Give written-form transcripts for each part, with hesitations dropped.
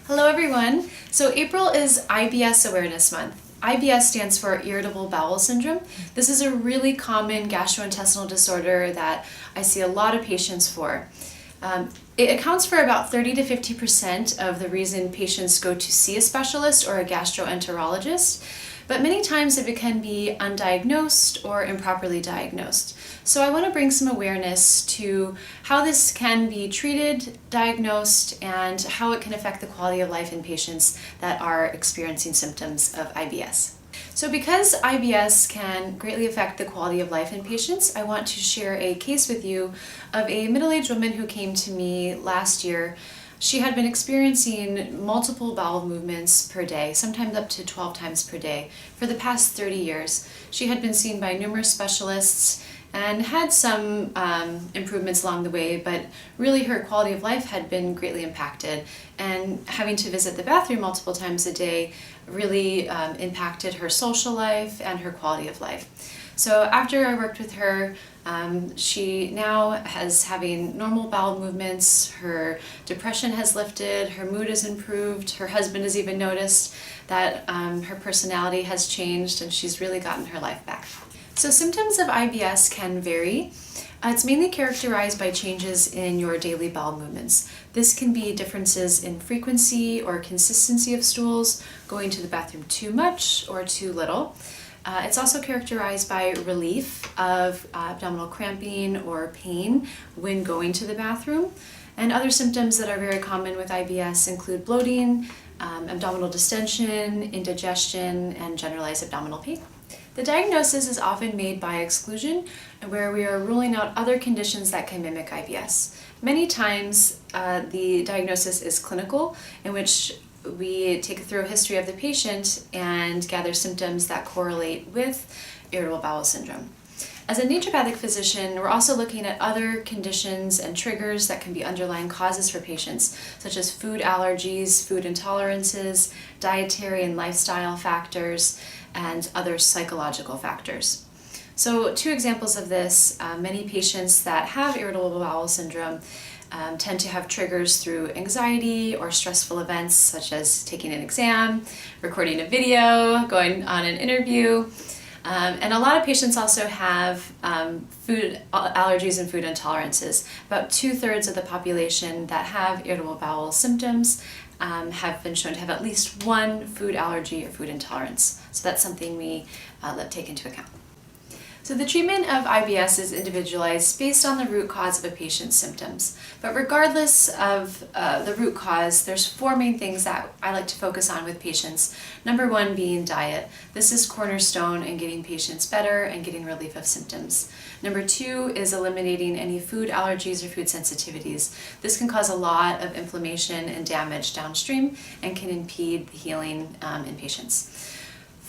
Hello everyone! So April is IBS Awareness Month. IBS stands for Irritable Bowel Syndrome. This is a really common gastrointestinal disorder that I see a lot of patients for. It accounts for about 30 to 50% of the reason patients go to see a specialist or a gastroenterologist, but many times it can be undiagnosed or improperly diagnosed. So I want to bring some awareness to how this can be treated, diagnosed, and how it can affect the quality of life in patients that are experiencing symptoms of IBS. So because IBS can greatly affect the quality of life in patients, I want to share a case with you of a middle-aged woman who came to me last year. She had been experiencing multiple bowel movements per day, sometimes up to 12 times per day, for the past 30 years. She had been seen by numerous specialists and had some improvements along the way, but really her quality of life had been greatly impacted, and having to visit the bathroom multiple times a day really impacted her social life and her quality of life. So after I worked with her, she now is having normal bowel movements, her depression has lifted, her mood has improved, her husband has even noticed that her personality has changed, and she's really gotten her life back. So symptoms of IBS can vary. It's mainly characterized by changes in your daily bowel movements. This can be differences in frequency or consistency of stools, going to the bathroom too much or too little. It's also characterized by relief of abdominal cramping or pain when going to the bathroom. And other symptoms that are very common with IBS include bloating, abdominal distension, indigestion, and generalized abdominal pain. The diagnosis is often made by exclusion, where we are ruling out other conditions that can mimic IBS. Many times the diagnosis is clinical, in which we take a thorough history of the patient and gather symptoms that correlate with irritable bowel syndrome. As a naturopathic physician, we're also looking at other conditions and triggers that can be underlying causes for patients, such as food allergies, food intolerances, dietary and lifestyle factors, and other psychological factors. So two examples of this, many patients that have irritable bowel syndrome tend to have triggers through anxiety or stressful events, such as taking an exam, recording a video, going on an interview. And a lot of patients also have food allergies and food intolerances. About 2/3 of the population that have irritable bowel symptoms have been shown to have at least one food allergy or food intolerance. So that's something we take into account. So the treatment of IBS is individualized based on the root cause of a patient's symptoms. But regardless of the root cause, there's four main things that I like to focus on with patients. Number one being diet. This is cornerstone in getting patients better and getting relief of symptoms. Number two is eliminating any food allergies or food sensitivities. This can cause a lot of inflammation and damage downstream and can impede the healing in patients.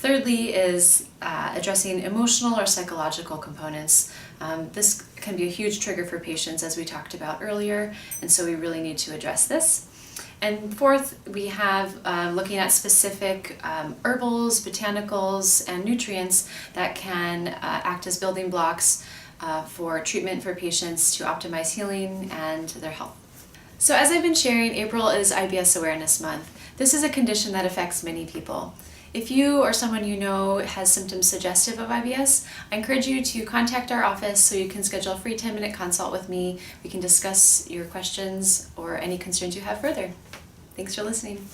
Thirdly is addressing emotional or psychological components. This can be a huge trigger for patients, as we talked about earlier, and so we really need to address this. And fourth, we have looking at specific herbals, botanicals, and nutrients that can act as building blocks for treatment for patients to optimize healing and their health. So as I've been sharing, April is IBS Awareness Month. This is a condition that affects many people. If you or someone you know has symptoms suggestive of IBS, I encourage you to contact our office so you can schedule a free 10-minute consult with me. We can discuss your questions or any concerns you have further. Thanks for listening.